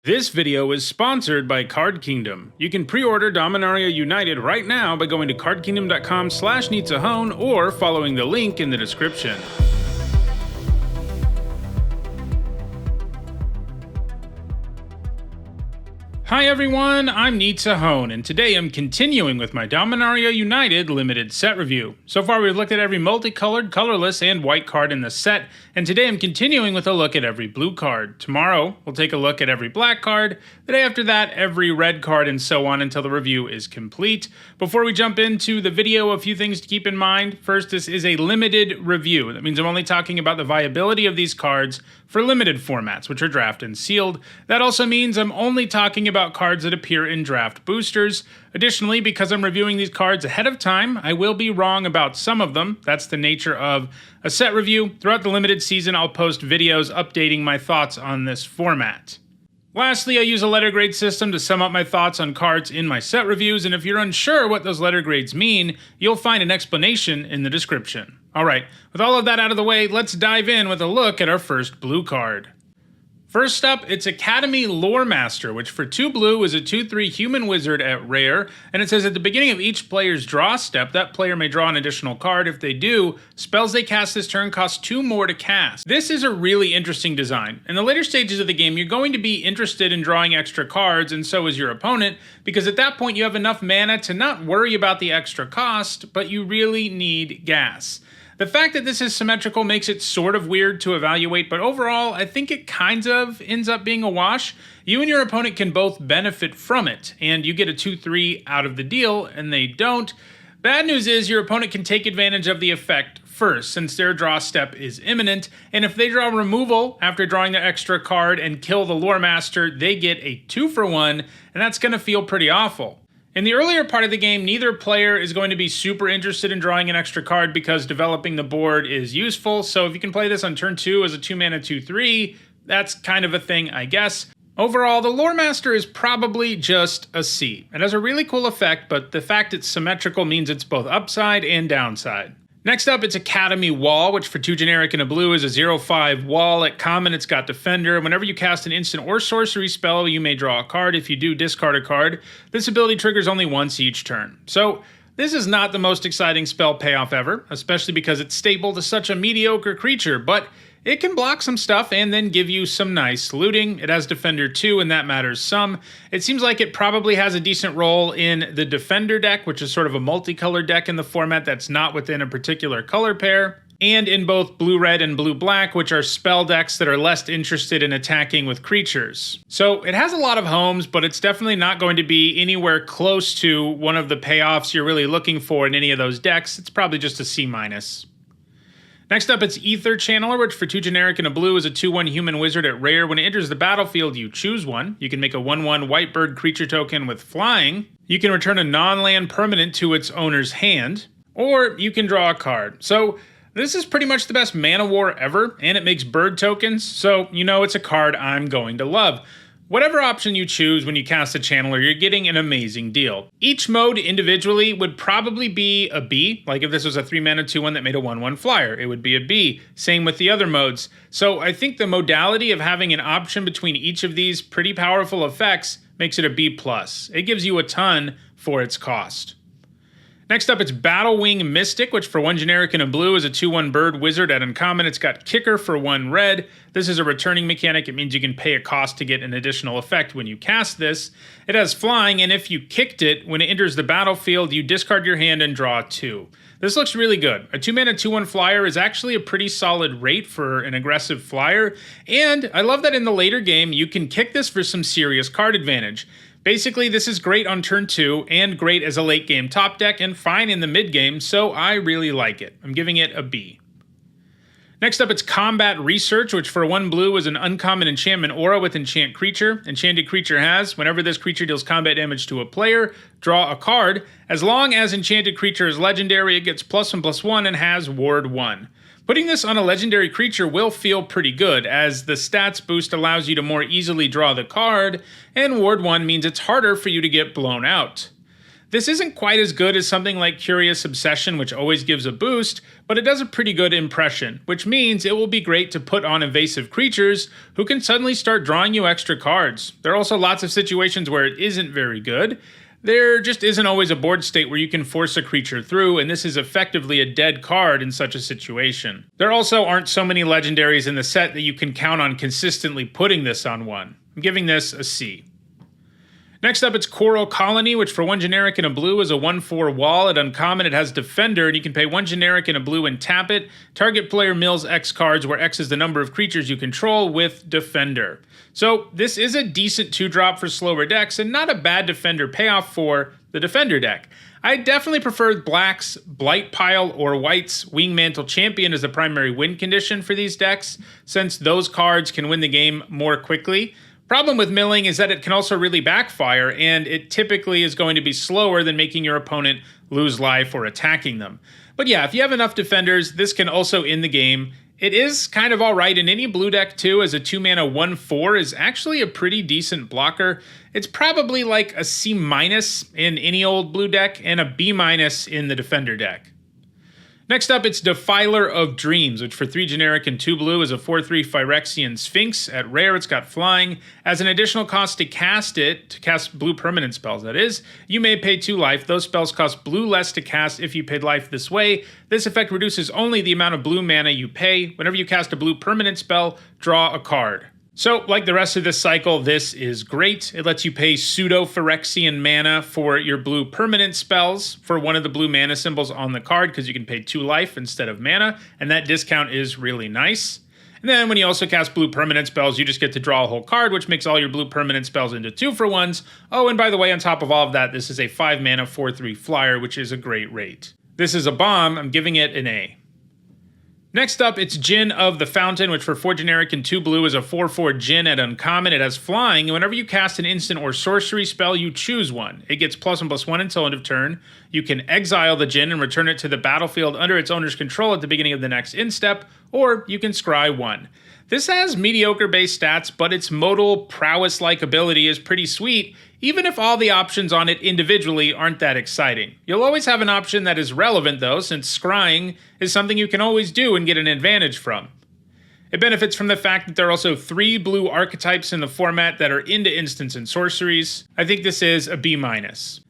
This video is sponsored by Card Kingdom. You can pre-order Dominaria United right now by going to cardkingdom.com/needsahone or following the link in the description. Hi everyone, I'm Needsahone, and today I'm continuing with my Dominaria United limited set review. So far we've looked at every multicolored, colorless, and white card in the set, and today I'm continuing with a look at every blue card. Tomorrow we'll take a look at every black card, the day after that every red card, and so on until the review is complete. Before we jump into the video, a few things to keep in mind. First, this is a limited review. That means I'm only talking about the viability of these cards for limited formats, which are draft and sealed. That also means I'm only talking about cards that appear in draft boosters. Additionally, because I'm reviewing these cards ahead of time, I will be wrong about some of them. That's the nature of a set review. Throughout the limited season, I'll post videos updating my thoughts on this format. Lastly, I use a letter grade system to sum up my thoughts on cards in my set reviews, and if you're unsure what those letter grades mean, you'll find an explanation in the description. Alright, with all of that out of the way, let's dive in with a look at our first blue card. First up, it's Academy Lore Master, which for 2 blue is a 2/3 human wizard at rare, and it says at the beginning of each player's draw step, that player may draw an additional card. If they do, spells they cast this turn cost 2 more to cast. This is a really interesting design. In the later stages of the game, you're going to be interested in drawing extra cards, and so is your opponent, because at that point you have enough mana to not worry about the extra cost, but you really need gas. The fact that this is symmetrical makes it sort of weird to evaluate, but overall, I think it kind of ends up being a wash. You and your opponent can both benefit from it, and you get a 2/3 out of the deal, and they don't. Bad news is your opponent can take advantage of the effect first, since their draw step is imminent, and if they draw removal after drawing their extra card and kill the Lore Master, they get a 2-for-1, and that's going to feel pretty awful. In the earlier part of the game, neither player is going to be super interested in drawing an extra card because developing the board is useful, so if you can play this on turn 2 as a 2-mana 2/3, that's kind of a thing, I guess. Overall, the Lore Master is probably just a C. It has a really cool effect, but the fact it's symmetrical means it's both upside and downside. Next up, it's Academy Wall, which for 2 generic and a blue is a 0/5 wall. At common, it's got Defender. Whenever you cast an instant or sorcery spell, you may draw a card. If you do, discard a card. This ability triggers only once each turn. So, this is not the most exciting spell payoff ever, especially because it's stable to such a mediocre creature, but it can block some stuff and then give you some nice looting. It has Defender 2, and that matters some. It seems like it probably has a decent role in the Defender deck, which is sort of a multicolored deck in the format that's not within a particular color pair, and in both blue-red and blue-black, which are spell decks that are less interested in attacking with creatures. So it has a lot of homes, but it's definitely not going to be anywhere close to one of the payoffs you're really looking for in any of those decks. It's probably just a C-. Next up, it's Aether Channeler, which for 2 generic and a blue is a 2/1 human wizard at rare. When it enters the battlefield, you choose one. You can make a 1/1 white bird creature token with flying. You can return a non-land permanent to its owner's hand, or you can draw a card. So this is pretty much the best mana war ever, and it makes bird tokens, so you know it's a card I'm going to love. Whatever option you choose when you cast a Channeler, you're getting an amazing deal. Each mode individually would probably be a B, like if this was a 3-mana 2/1 that made a 1/1 flyer, it would be a B. Same with the other modes. So I think the modality of having an option between each of these pretty powerful effects makes it a B+. It gives you a ton for its cost. Next up, it's Battlewing Mystic, which for 1 generic and a blue is a 2/1 bird wizard at uncommon. It's got Kicker for 1 red. This is a returning mechanic. It means you can pay a cost to get an additional effect when you cast this. It has flying, and if you kicked it, when it enters the battlefield, you discard your hand and draw 2. This looks really good. A 2-mana 2/1 flyer is actually a pretty solid rate for an aggressive flyer, and I love that in the later game, you can kick this for some serious card advantage. Basically, this is great on turn 2, and great as a late game top deck, and fine in the mid game, so I really like it. I'm giving it a B. Next up, it's Combat Research, which for 1 blue is an uncommon enchantment aura with enchant creature. Enchanted creature has, whenever this creature deals combat damage to a player, draw a card. As long as enchanted creature is legendary, it gets +1/+1 and has Ward 1. Putting this on a legendary creature will feel pretty good, as the stats boost allows you to more easily draw the card, and Ward 1 means it's harder for you to get blown out. This isn't quite as good as something like Curious Obsession, which always gives a boost, but it does a pretty good impression, which means it will be great to put on evasive creatures who can suddenly start drawing you extra cards. There are also lots of situations where it isn't very good. There just isn't always a board state where you can force a creature through, and this is effectively a dead card in such a situation. There also aren't so many legendaries in the set that you can count on consistently putting this on one. I'm giving this a C. Next up, it's Coral Colony, which for 1 generic and a blue is a 1/4 wall. At uncommon, it has Defender, and you can pay 1 generic and a blue and tap it. Target player mills X cards, where X is the number of creatures you control, with Defender. So this is a decent 2-drop for slower decks, and not a bad Defender payoff for the Defender deck. I definitely prefer Black's Blight Pile or White's Wingmantle Champion as the primary win condition for these decks, since those cards can win the game more quickly. Problem with milling is that it can also really backfire, and it typically is going to be slower than making your opponent lose life or attacking them. But yeah, if you have enough defenders, this can also end the game. It is kind of alright in any blue deck too, as a 2-mana 1/4 is actually a pretty decent blocker. It's probably like a C- in any old blue deck, and a B- in the Defender deck. Next up, it's Defiler of Dreams, which for 3 generic and 2 blue is a 4/3 Phyrexian Sphinx. At rare, it's got flying. As an additional cost to cast it, to cast blue permanent spells that is, you may pay 2 life. Those spells cost blue less to cast if you paid life this way. This effect reduces only the amount of blue mana you pay. Whenever you cast a blue permanent spell, draw a card. So, like the rest of this cycle, this is great. It lets you pay pseudo-Phyrexian mana for your blue permanent spells for one of the blue mana symbols on the card, because you can pay 2 life instead of mana, and that discount is really nice. And then when you also cast blue permanent spells, you just get to draw a whole card, which makes all your blue permanent spells into 2-for-1s. Oh, and by the way, on top of all of that, this is a 5 mana 4/3 flyer, which is a great rate. This is a bomb. I'm giving it an A. Next up, it's Gin of the Fountain, which for 4 generic and 2 blue is a 4/4 Gin at uncommon. It has flying, and whenever you cast an instant or sorcery spell, you choose one. It gets +1/+1 until end of turn. You can exile the Gin and return it to the battlefield under its owner's control at the beginning of the next instep, or you can scry 1. This has mediocre base stats, but its modal prowess-like ability is pretty sweet, even if all the options on it individually aren't that exciting. You'll always have an option that is relevant though, since scrying is something you can always do and get an advantage from. It benefits from the fact that there are also 3 blue archetypes in the format that are into instants and sorceries. I think this is a B-.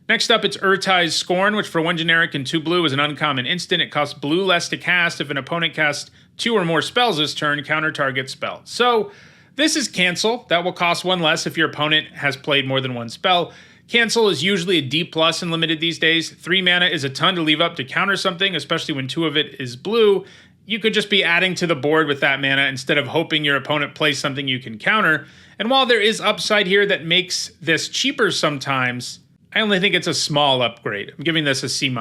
Next up, it's Urtai's Scorn, which for 1 generic and 2 blue is an uncommon instant. It costs blue less to cast if an opponent casts 2 or more spells this turn, counter target spell. So, this is Cancel. That will cost 1 less if your opponent has played more than 1 spell. Cancel is usually a D+ in Limited these days. 3 mana is a ton to leave up to counter something, especially when 2 of it is blue. You could just be adding to the board with that mana instead of hoping your opponent plays something you can counter. And while there is upside here that makes this cheaper sometimes, I only think it's a small upgrade. I'm giving this a C-.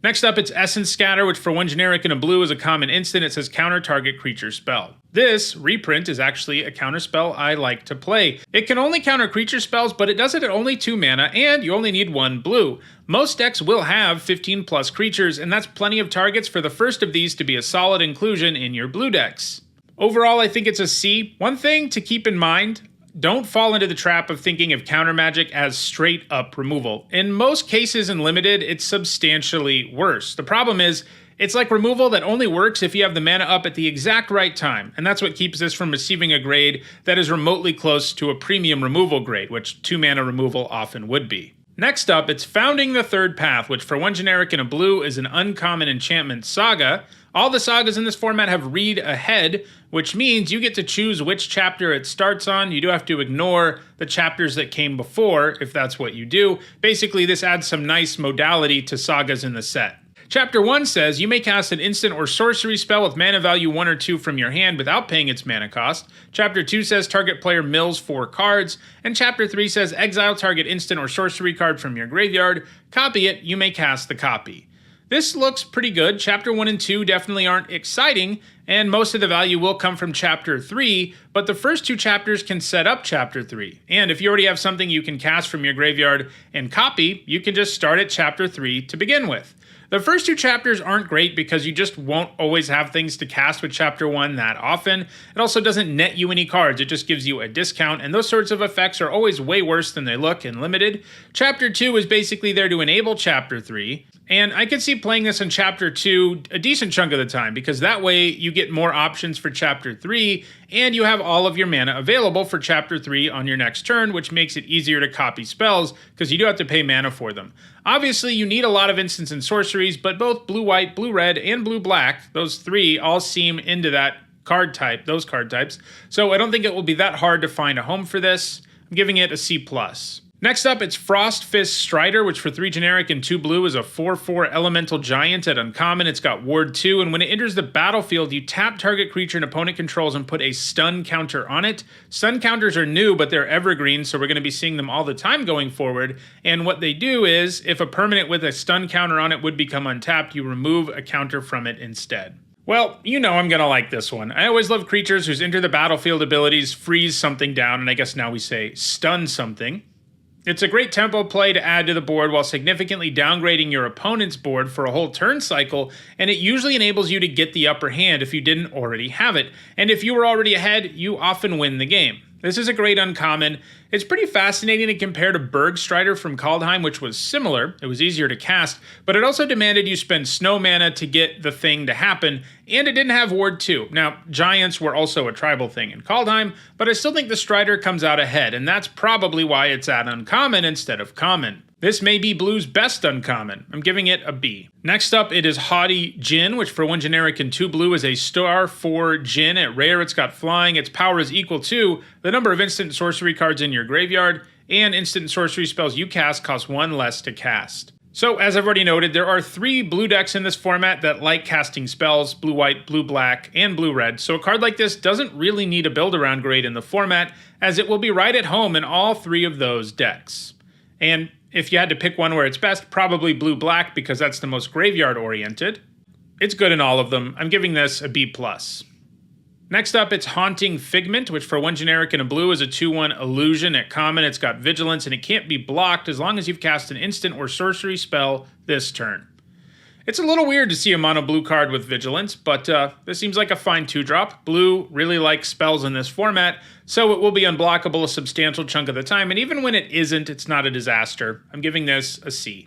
Next up, it's Essence Scatter, which for 1 generic and a blue is a common instant. It says counter target creature spell. This reprint is actually a counter spell I like to play. It can only counter creature spells, but it does it at only 2 mana, and you only need 1 blue. Most decks will have 15+ creatures, and that's plenty of targets for the first of these to be a solid inclusion in your blue decks. Overall, I think it's a C. One thing to keep in mind: don't fall into the trap of thinking of counter magic as straight up removal. In most cases in Limited, it's substantially worse. The problem is, it's like removal that only works if you have the mana up at the exact right time, and that's what keeps this from receiving a grade that is remotely close to a premium removal grade, which 2 mana removal often would be. Next up, it's Founding the Third Path, which for 1 generic and a blue is an uncommon enchantment saga. All the sagas in this format have read ahead, which means you get to choose which chapter it starts on. You do have to ignore the chapters that came before, if that's what you do. Basically, this adds some nice modality to sagas in the set. Chapter 1 says you may cast an instant or sorcery spell with mana value 1 or 2 from your hand without paying its mana cost. Chapter 2 says target player mills 4 cards. And Chapter 3 says exile target instant or sorcery card from your graveyard. Copy it, you may cast the copy. This looks pretty good. Chapter 1 and 2 definitely aren't exciting, and most of the value will come from Chapter 3, but the first 2 chapters can set up Chapter 3. And if you already have something you can cast from your graveyard and copy, you can just start at Chapter 3 to begin with. The first two chapters aren't great because you just won't always have things to cast with chapter 1 that often. It also doesn't net you any cards, it just gives you a discount, and those sorts of effects are always way worse than they look in limited. Chapter 2 is basically there to enable chapter 3. And I could see playing this in Chapter 2 a decent chunk of the time, because that way you get more options for Chapter 3, and you have all of your mana available for Chapter 3 on your next turn, which makes it easier to copy spells, because you do have to pay mana for them. Obviously, you need a lot of instants and sorceries, but both blue-white, blue-red, and blue-black, those three all seem into that card type, those card types, so I don't think it will be that hard to find a home for this. I'm giving it a C+. Next up, it's Frost Fist Strider, which for 3 generic and 2 blue is a 4/4 elemental giant at uncommon. It's got Ward 2, and when it enters the battlefield, you tap target creature an opponent controls and put a stun counter on it. Stun counters are new, but they're evergreen, so we're going to be seeing them all the time going forward. And what they do is, if a permanent with a stun counter on it would become untapped, you remove a counter from it instead. Well, you know I'm going to like this one. I always love creatures whose enter the battlefield abilities freeze something down, and I guess now we say stun something. It's a great tempo play to add to the board while significantly downgrading your opponent's board for a whole turn cycle, and it usually enables you to get the upper hand if you didn't already have it. And if you were already ahead, you often win the game. This is a great uncommon. It's pretty fascinating to compare to Berg Strider from Kaldheim, which was similar. It was easier to cast, but it also demanded you spend snow mana to get the thing to happen, and it didn't have Ward 2. Now, Giants were also a tribal thing in Kaldheim, but I still think the Strider comes out ahead, and that's probably why it's at uncommon instead of common. This may be Blue's best uncommon. I'm giving it a B. Next up, it is Hottie Gin, which for 1 generic and 2 blue is a star 4 Gin. At rare, it's got flying. Its power is equal to the number of instant sorcery cards in your graveyard, and instant sorcery spells you cast cost 1 less to cast. So, as I've already noted, there are 3 blue decks in this format that like casting spells, blue-white, blue-black, and blue-red, so a card like this doesn't really need a build-around grade in the format, as it will be right at home in all 3 of those decks. And if you had to pick one where it's best, probably blue-black because that's the most graveyard-oriented. It's good in all of them. I'm giving this a B+. Next up, it's Haunting Figment, which for 1 generic and a blue is a 2/1 illusion. At common, it's got vigilance, and it can't be blocked as long as you've cast an instant or sorcery spell this turn. It's a little weird to see a mono blue card with vigilance, but this seems like a fine 2-drop. Blue really likes spells in this format, so it will be unblockable a substantial chunk of the time, and even when it isn't, it's not a disaster. I'm giving this a C.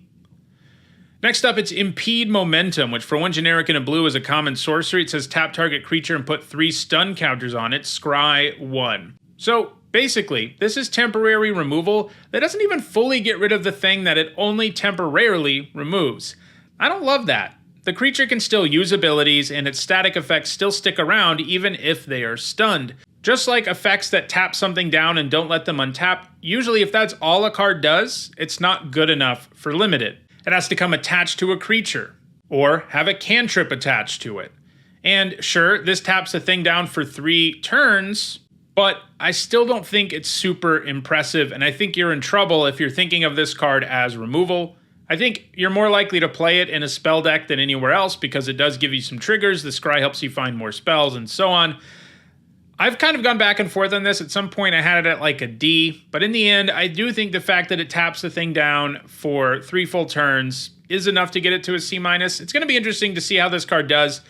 Next up, it's Impede Momentum, which for 1 generic and a blue is a common sorcery. It says tap target creature and put 3 stun counters on it, scry 1. So basically, this is temporary removal that doesn't even fully get rid of the thing that it only temporarily removes. I don't love that. The creature can still use abilities, and its static effects still stick around even if they are stunned. Just like effects that tap something down and don't let them untap, usually if that's all a card does, it's not good enough for limited. It has to come attached to a creature, or have a cantrip attached to it. And sure, this taps the thing down for 3 turns, but I still don't think it's super impressive, and I think you're in trouble if you're thinking of this card as removal. I think you're more likely to play it in a spell deck than anywhere else because it does give you some triggers, the scry helps you find more spells, and so on. I've kind of gone back and forth on this. At some point I had it at like a D, but in the end, I do think the fact that it taps the thing down for 3 full turns is enough to get it to a C-. It's going to be interesting to see how this card does,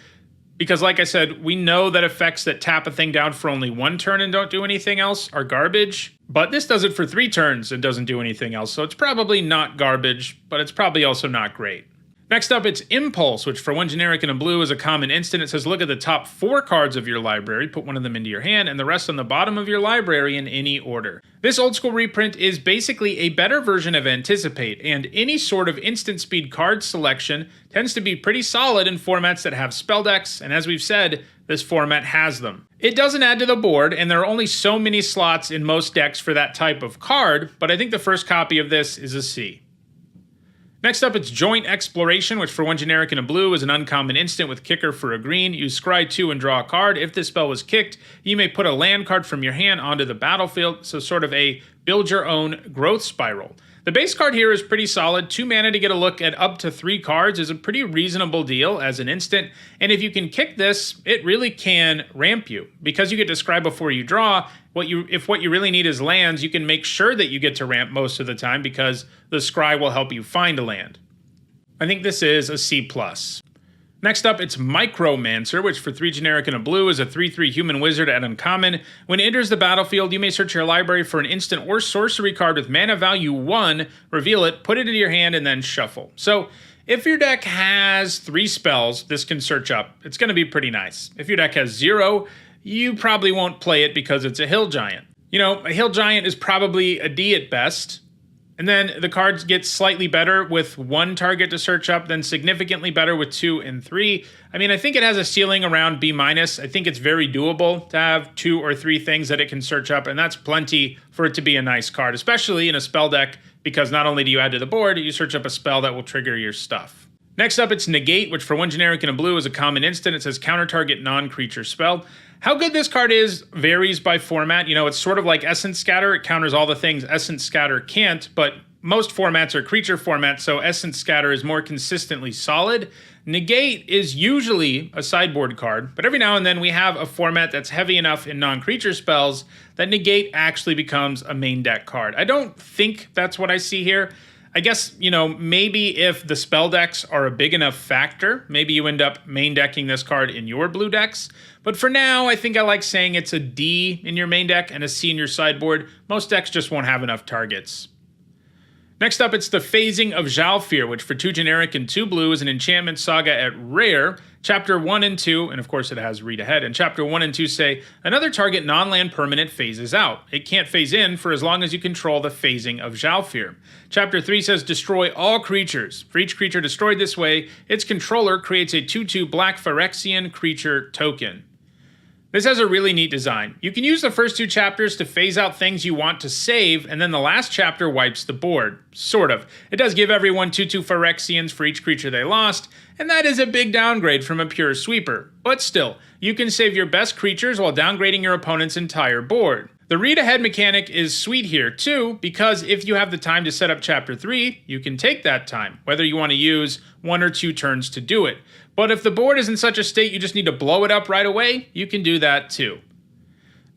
because like I said, we know that effects that tap a thing down for only 1 turn and don't do anything else are garbage, but this does it for 3 turns and doesn't do anything else, so it's probably not garbage, but it's probably also not great. Next up, it's Impulse, which for 1 generic and a blue is a common instant. It says look at the top 4 cards of your library, put one of them into your hand, and the rest on the bottom of your library in any order. This old school reprint is basically a better version of Anticipate, and any sort of instant speed card selection tends to be pretty solid in formats that have spell decks, and as we've said, this format has them. It doesn't add to the board, and there are only so many slots in most decks for that type of card, but I think the first copy of this is a C. Next up, it's Joint Exploration, which for 1 generic and a blue is an uncommon instant with kicker for a green. Use scry 2 and draw a card. If this spell was kicked, you may put a land card from your hand onto the battlefield, so sort of a build your own growth spiral. The base card here is pretty solid. 2 mana to get a look at up to 3 cards is a pretty reasonable deal as an instant, and if you can kick this, it really can ramp you. Because you get to scry before you draw, if what you really need is lands, you can make sure that you get to ramp most of the time because the scry will help you find a land. I think this is a C+. Next up, it's Micromancer, which for 3 generic and a blue is a 3/3 human wizard at uncommon. When it enters the battlefield, you may search your library for an instant or sorcery card with mana value 1, reveal it, put it into your hand, and then shuffle. So if your deck has 3 spells, this can search up. It's going to be pretty nice. If your deck has 0, you probably won't play it because it's a hill giant. You know, a hill giant is probably a D at best. And then the cards get slightly better with 1 target to search up, then significantly better with 2 and 3. I mean, I think it has a ceiling around B-. I think it's very doable to have 2 or 3 things that it can search up, and that's plenty for it to be a nice card, especially in a spell deck, because not only do you add to the board, you search up a spell that will trigger your stuff. Next up, it's Negate, which for 1 generic and a blue is a common instant. It says counter target non-creature spell. How good this card is varies by format. You know, it's sort of like Essence Scatter. It counters all the things Essence Scatter can't, but most formats are creature formats, so Essence Scatter is more consistently solid. Negate is usually a sideboard card, but every now and then we have a format that's heavy enough in non-creature spells that Negate actually becomes a main deck card. I don't think that's what I see here. I guess, you know, maybe if the spell decks are a big enough factor, maybe you end up main decking this card in your blue decks. But for now, I think I like saying it's a D in your main deck and a C in your sideboard. Most decks just won't have enough targets. Next up, it's the Phasing of Zhalfir, which for 2 generic and 2 blue is an enchantment saga at rare. Chapter 1 and 2, and of course it has read ahead, and Chapter 1 and 2 say, another target non-land permanent phases out. It can't phase in for as long as you control the Phasing of Zhalfir. Chapter 3 says, destroy all creatures. For each creature destroyed this way, its controller creates a 2/2 black Phyrexian creature token. This has a really neat design. You can use the first 2 chapters to phase out things you want to save, and then the last chapter wipes the board. Sort of. It does give everyone 2/2 Phyrexians for each creature they lost, and that is a big downgrade from a pure sweeper. But still, you can save your best creatures while downgrading your opponent's entire board. The read-ahead mechanic is sweet here too, because if you have the time to set up Chapter 3, you can take that time, whether you want to use 1 or 2 turns to do it. But if the board is in such a state you just need to blow it up right away, you can do that too.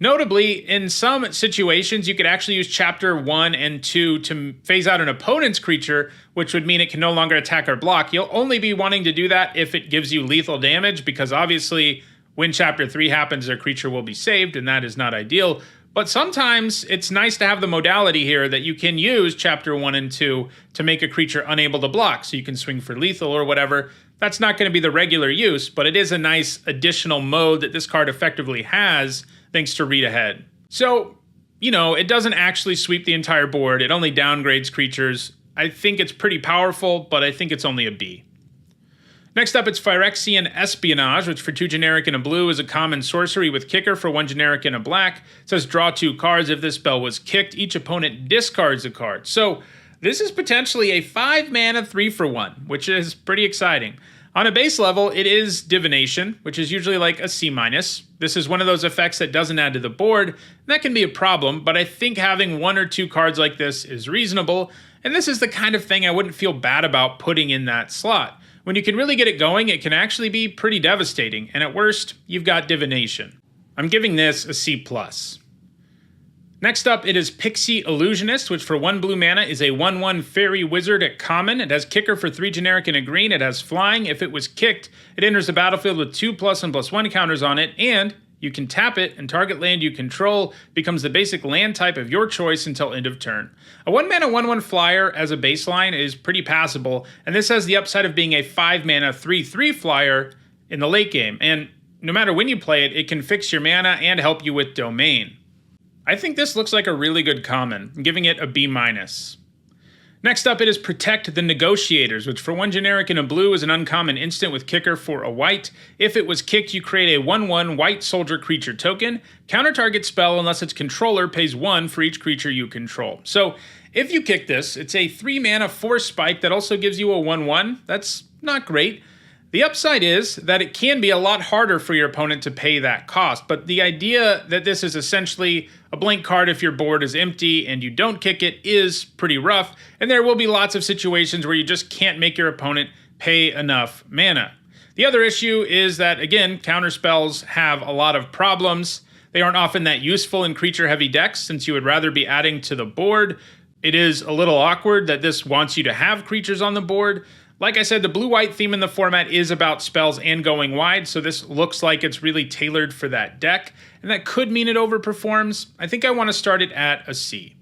Notably, in some situations, you could actually use Chapter 1 and 2 to phase out an opponent's creature, which would mean it can no longer attack or block. You'll only be wanting to do that if it gives you lethal damage, because obviously when Chapter 3 happens, their creature will be saved, and that is not ideal. But sometimes it's nice to have the modality here that you can use Chapter 1 and 2 to make a creature unable to block, so you can swing for lethal or whatever. That's not going to be the regular use, but it is a nice additional mode that this card effectively has thanks to read ahead. So, you know, it doesn't actually sweep the entire board. It only downgrades creatures. I think it's pretty powerful, but I think it's only a B. Next up, it's Phyrexian Espionage, which for 2 generic and a blue is a common sorcery with kicker for 1 generic and a black. It says draw 2 cards. If this spell was kicked, each opponent discards a card. So this is potentially a 5 mana 3-for-1, which is pretty exciting. On a base level, it is Divination, which is usually like a C-. This is one of those effects that doesn't add to the board, and that can be a problem, but I think having 1 or 2 cards like this is reasonable, and this is the kind of thing I wouldn't feel bad about putting in that slot. When you can really get it going, it can actually be pretty devastating, and at worst, you've got Divination. I'm giving this a C+. Next up, it is Pixie Illusionist, which for 1 blue mana is a 1/1 fairy wizard at common. It has kicker for 3 generic and a green. It has flying. If it was kicked, it enters the battlefield with 2 +1/+1 counters on it, and you can tap it, and target land you control becomes the basic land type of your choice until end of turn. A 1 mana 1/1 flyer as a baseline is pretty passable, and this has the upside of being a 5 mana 3/3 flyer in the late game, and no matter when you play it, it can fix your mana and help you with domain. I think this looks like a really good common. I'm giving it a B-. Next up, it is Protect the Negotiators, which for 1 generic and a blue is an uncommon instant with kicker for a white. If it was kicked, you create a 1/1 white soldier creature token. Counter target spell unless its controller pays 1 for each creature you control. So if you kick this, it's a 3 mana 4 spike that also gives you a 1/1. That's not great. The upside is that it can be a lot harder for your opponent to pay that cost, but the idea that this is essentially a blank card if your board is empty and you don't kick it is pretty rough, and there will be lots of situations where you just can't make your opponent pay enough mana. The other issue is that, again, counter spells have a lot of problems. They aren't often that useful in creature-heavy decks since you would rather be adding to the board. It is a little awkward that this wants you to have creatures on the board, Like I said, the blue-white theme in the format is about spells and going wide, so this looks like it's really tailored for that deck, and that could mean it overperforms. I think I want to start it at a C.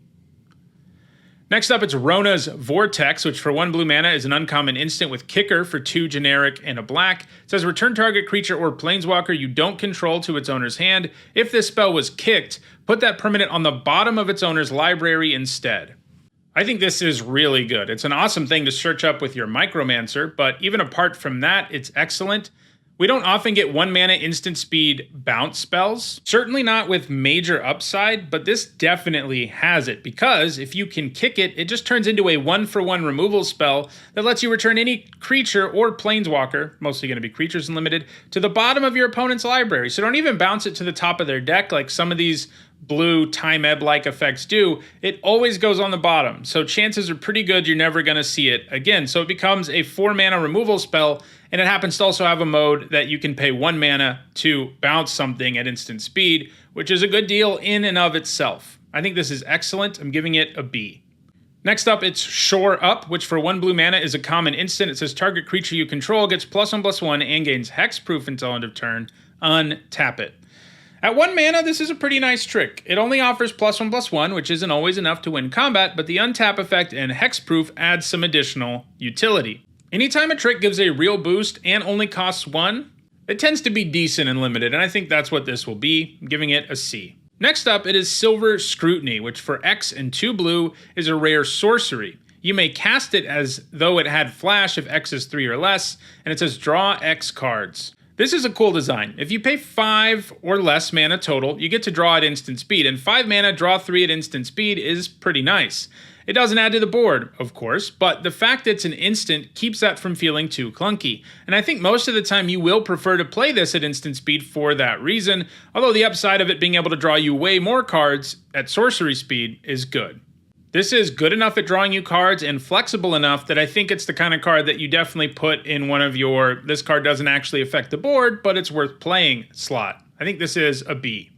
Next up, it's Rona's Vortex, which for 1 blue mana is an uncommon instant with Kicker for 2 generic and a black. It says return target creature or planeswalker you don't control to its owner's hand. If this spell was kicked, put that permanent on the bottom of its owner's library instead. I think this is really good. It's an awesome thing to search up with your Micromancer, but even apart from that, it's excellent. We don't often get 1 mana instant speed bounce spells, certainly not with major upside, but this definitely has it because if you can kick it, it just turns into a 1-for-1 removal spell that lets you return any creature or planeswalker, mostly going to be creatures unlimited, to the bottom of your opponent's library. So don't even bounce it to the top of their deck like some of these blue time ebb-like effects do. It always goes on the bottom, so chances are pretty good you're never going to see it again. So it becomes a 4-mana removal spell, and it happens to also have a mode that you can pay 1 mana to bounce something at instant speed, which is a good deal in and of itself. I think this is excellent. I'm giving it a B. Next up, it's Shore Up, which for 1 blue mana is a common instant. It says target creature you control gets +1/+1 and gains hexproof until end of turn. Untap it. At 1 mana, this is a pretty nice trick. It only offers +1/+1, which isn't always enough to win combat, but the untap effect and hexproof adds some additional utility. Anytime a trick gives a real boost and only costs 1, it tends to be decent and limited, and I think that's what this will be. I'm giving it a C. Next up, it is Silver Scrutiny, which for X and 2 blue is a rare sorcery. You may cast it as though it had flash if X is 3 or less, and it says draw X cards. This is a cool design. If you pay 5 or less mana total, you get to draw at instant speed, and 5 mana, draw 3 at instant speed is pretty nice. It doesn't add to the board, of course, but the fact that it's an instant keeps that from feeling too clunky. And I think most of the time you will prefer to play this at instant speed for that reason, although the upside of it being able to draw you way more cards at sorcery speed is good. This is good enough at drawing you cards and flexible enough that I think it's the kind of card that you definitely put in one of your, this card doesn't actually affect the board, but it's worth playing slot. I think this is a B.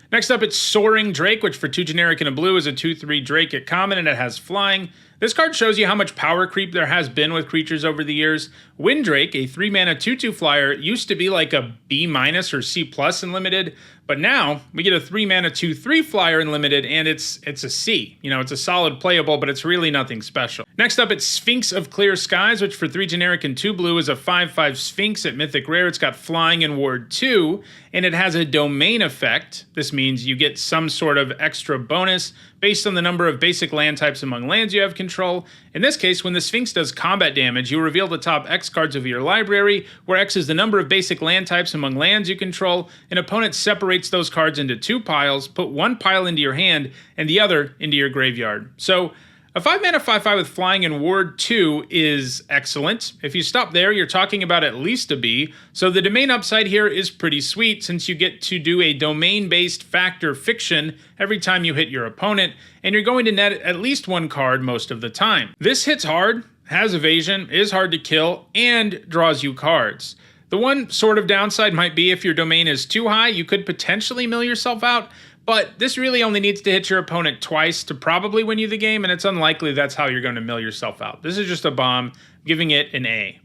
Next up, it's Soaring Drake, which for 2 generic and a blue is a 2/3 Drake at common, and it has flying. This card shows you how much power creep there has been with creatures over the years. Windrake, a 3-mana 2/2 flyer, used to be like a B- or C+ in limited, but now we get a 3-mana 2/3 flyer in limited, and it's a C. You know, it's a solid playable, but it's really nothing special. Next up, it's Sphinx of Clear Skies, which for 3 generic and 2 blue is a 5/5 Sphinx at Mythic Rare. It's got flying and ward 2, and it has a domain effect. This means you get some sort of extra bonus based on the number of basic land types among lands you have control. In this case, when the Sphinx does combat damage, you reveal the top X cards of your library, where X is the number of basic land types among lands you control. An opponent separates those cards into 2 piles, put 1 pile into your hand, and the other into your graveyard. So a 5-mana 5/5 with flying and ward 2 is excellent. If you stop there, you're talking about at least a B. So the domain upside here is pretty sweet since you get to do a domain-based factor fiction every time you hit your opponent, and you're going to net at least 1 card most of the time. This hits hard, has evasion, is hard to kill, and draws you cards. The one sort of downside might be if your domain is too high, you could potentially mill yourself out, but this really only needs to hit your opponent twice to probably win you the game, and it's unlikely that's how you're going to mill yourself out. This is just a bomb, giving it an A.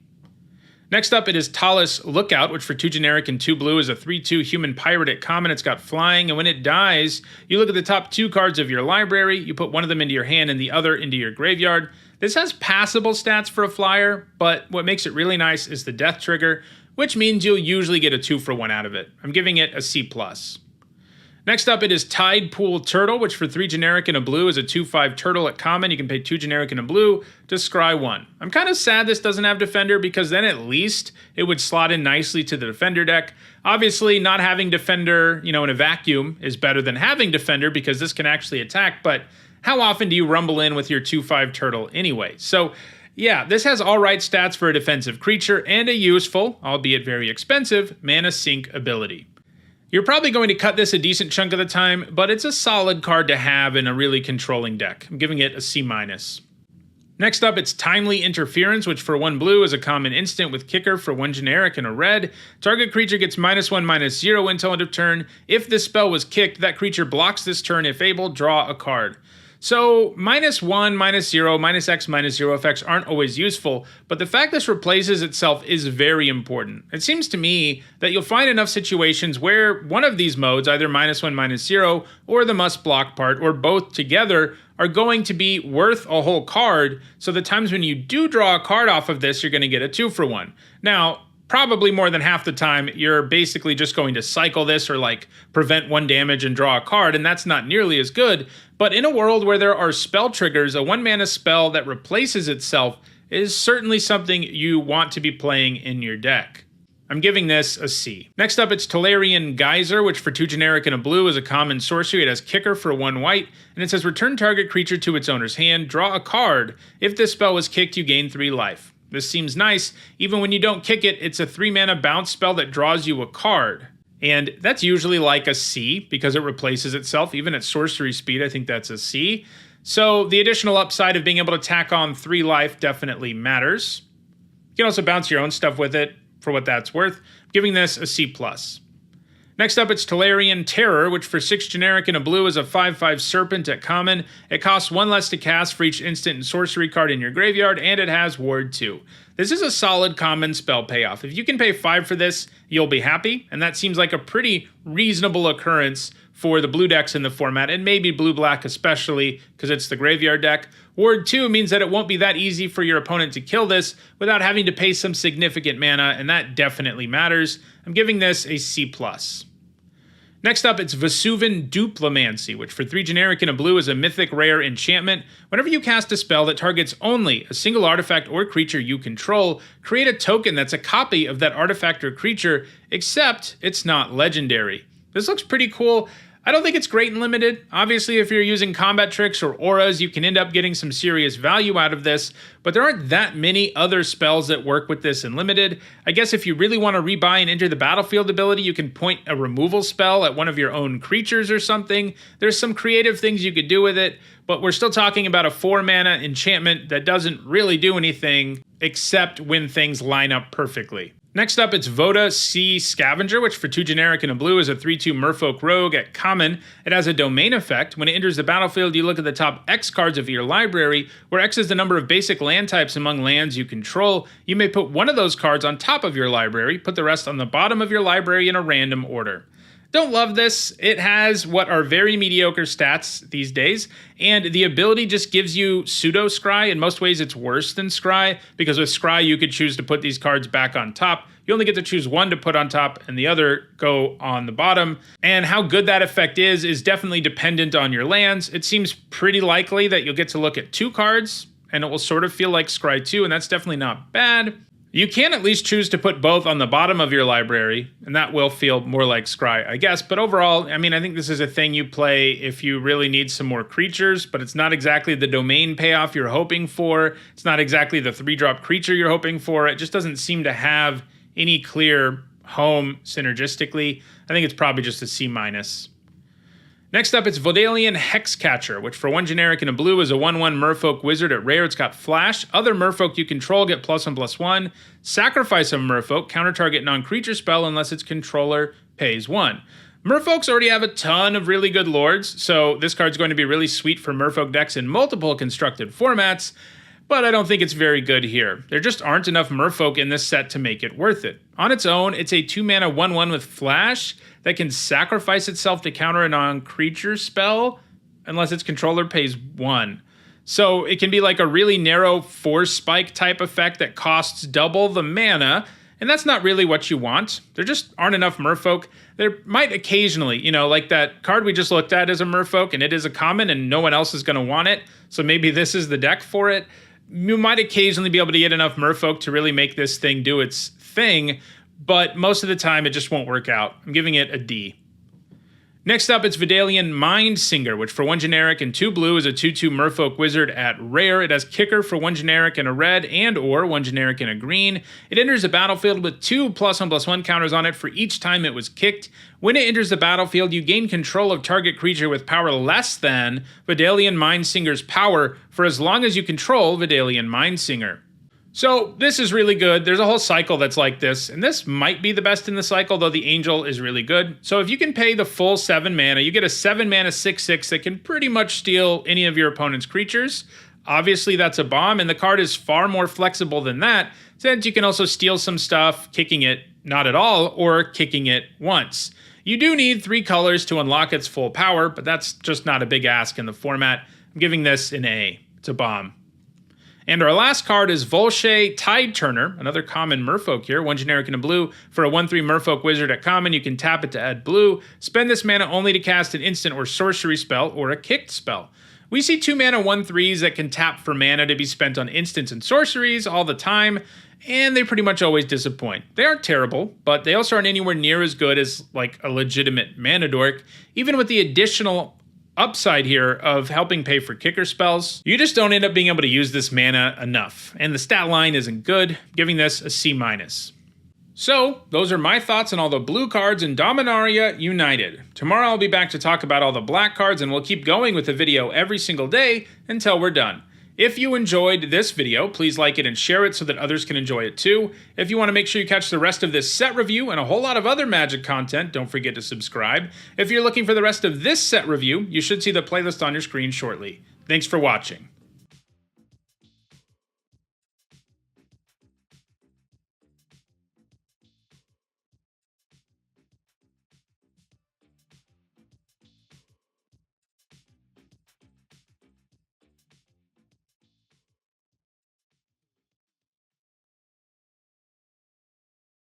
Next up, it is Talus Lookout, which for 2 generic and 2 blue is a 3/2 human pirate at common. It's got flying, and when it dies, you look at the top 2 cards of your library, you put one of them into your hand and the other into your graveyard. This has passable stats for a flyer, but what makes it really nice is the death trigger, which means you'll usually get a 2-for-1 out of it. I'm giving it a C+. Next up, it is Tide Pool Turtle, which for 3 generic and a blue is a 2/5 turtle at common. You can pay 2 generic and a blue to scry 1. I'm kind of sad this doesn't have Defender because then at least it would slot in nicely to the Defender deck. Obviously, not having Defender, in a vacuum is better than having Defender because this can actually attack, but how often do you rumble in with your 2/5 turtle anyway? So yeah, this has all right stats for a defensive creature and a useful, albeit very expensive, mana sink ability. You're probably going to cut this a decent chunk of the time, but it's a solid card to have in a really controlling deck. I'm giving it a C-. Next up, it's Timely Interference, which for 1 blue is a common instant with kicker for 1 generic and a red. Target creature gets -1/-0 until end of turn. If this spell was kicked, that creature blocks this turn if able, draw a card. So -1, -0, -X, -0 effects aren't always useful, but the fact this replaces itself is very important. It seems to me that you'll find enough situations where one of these modes, either -1, -0, or the must block part, or both together, are going to be worth a whole card, so the times when you do draw a card off of this, you're going to get a 2-for-1. Now, probably more than half the time, you're basically just going to cycle this or like prevent 1 damage and draw a card, and that's not nearly as good. But in a world where there are spell triggers, a 1-mana spell that replaces itself is certainly something you want to be playing in your deck. I'm giving this a C. Next up, it's Tellerian Geyser, which for 2 generic and a blue is a common sorcery. It has kicker for 1 white, and it says return target creature to its owner's hand, draw a card. If this spell was kicked, you gain 3 life. This seems nice. Even when you don't kick it, it's a 3-mana bounce spell that draws you a card. And that's usually like a C because it replaces itself. Even at sorcery speed, I think that's a C. So the additional upside of being able to tack on 3 life definitely matters. You can also bounce your own stuff with it for what that's worth. I'm giving this a C+. Next up, it's Talarian Terror, which for 6 generic and a blue is a 5/5 serpent at common. It costs 1 less to cast for each instant and sorcery card in your graveyard, and it has Ward 2. This is a solid common spell payoff. If you can pay 5 for this, you'll be happy, and that seems like a pretty reasonable occurrence for the blue decks in the format, and maybe blue-black especially, because it's the graveyard deck. Ward 2 means that it won't be that easy for your opponent to kill this without having to pay some significant mana, and that definitely matters. I'm giving this a C+. Next up, it's Vesuvin Duplimancy, which for 3 generic and a blue is a mythic rare enchantment. Whenever you cast a spell that targets only a single artifact or creature you control, create a token that's a copy of that artifact or creature, except it's not legendary. This looks pretty cool. I don't think it's great in limited. Obviously, if you're using combat tricks or auras, you can end up getting some serious value out of this, but there aren't that many other spells that work with this in limited. I guess if you really want to rebuy and enter the battlefield ability, you can point a removal spell at one of your own creatures or something. There's some creative things you could do with it, but we're still talking about a 4-mana enchantment that doesn't really do anything except when things line up perfectly. Next up, it's Voda C Scavenger, which for 2 generic and a blue is a 3/2 Merfolk Rogue at common. It has a domain effect. When it enters the battlefield, you look at the top X cards of your library, where X is the number of basic land types among lands you control. You may put one of those cards on top of your library, put the rest on the bottom of your library in a random order. Don't love this. It has what are very mediocre stats these days, and the ability just gives you pseudo-scry. In most ways, it's worse than scry, because with scry, you could choose to put these cards back on top. You only get to choose one to put on top and the other go on the bottom. And how good that effect is definitely dependent on your lands. It seems pretty likely that you'll get to look at 2 cards, and it will sort of feel like scry 2, and that's definitely not bad. You can at least choose to put both on the bottom of your library, and that will feel more like scry, I guess. But overall, I mean, I think this is a thing you play if you really need some more creatures, but it's not exactly the domain payoff you're hoping for. It's not exactly the 3-drop creature you're hoping for. It just doesn't seem to have any clear home synergistically. I think it's probably just a C-. Next up, it's Vadalian Hex Catcher, which for 1 generic and a blue is a 1/1 Merfolk Wizard at rare. It's got flash. Other Merfolk you control get +1/+1. Sacrifice a Merfolk, counter target non-creature spell unless its controller pays 1. Merfolks already have a ton of really good lords, so this card's going to be really sweet for Merfolk decks in multiple constructed formats, but I don't think it's very good here. There just aren't enough Merfolk in this set to make it worth it. On its own, it's a 2-mana 1/1 with flash that can sacrifice itself to counter a non-creature spell unless its controller pays 1. So it can be like a really narrow force spike type effect that costs double the mana, and that's not really what you want. There just aren't enough Merfolk. There might occasionally, like that card we just looked at is a Merfolk, and it is a common, and no one else is going to want it, so maybe this is the deck for it. You might occasionally be able to get enough Merfolk to really make this thing do its thing, but most of the time it just won't work out. I'm giving it a D. Next up, it's Vadalian Mindsinger, which for 1 generic and 2 blue is a 2/2 Merfolk Wizard at rare. It has kicker for 1 generic and a red, and or 1 generic and a green. It enters the battlefield with 2 +1/+1 counters on it for each time it was kicked. When it enters the battlefield, you gain control of target creature with power less than Vadalian Mindsinger's power for as long as you control Vadalian Mindsinger. So this is really good. There's a whole cycle that's like this, and this might be the best in the cycle, though the Angel is really good. So if you can pay the full 7 mana, you get a 7 mana 6/6 that can pretty much steal any of your opponent's creatures. Obviously that's a bomb, and the card is far more flexible than that, since you can also steal some stuff, kicking it not at all, or kicking it once. You do need 3 colors to unlock its full power, but that's just not a big ask in the format. I'm giving this an A. It's a bomb. And our last card is Volshay Tide Turner, another common merfolk here, 1 generic and a blue. For a 1/3 merfolk wizard at common, you can tap it to add blue. Spend this mana only to cast an instant or sorcery spell or a kicked spell. We see 2 mana 1/3s that can tap for mana to be spent on instants and sorceries all the time, and they pretty much always disappoint. They aren't terrible, but they also aren't anywhere near as good as like a legitimate mana dork, even with the additional upside here of helping pay for kicker spells. You just don't end up being able to use this mana enough, and the stat line isn't good, giving this a C-. So, those are my thoughts on all the blue cards in Dominaria United. Tomorrow I'll be back to talk about all the black cards, and we'll keep going with the video every single day until we're done. If you enjoyed this video, please like it and share it so that others can enjoy it too. If you want to make sure you catch the rest of this set review and a whole lot of other Magic content, don't forget to subscribe. If you're looking for the rest of this set review, you should see the playlist on your screen shortly. Thanks for watching.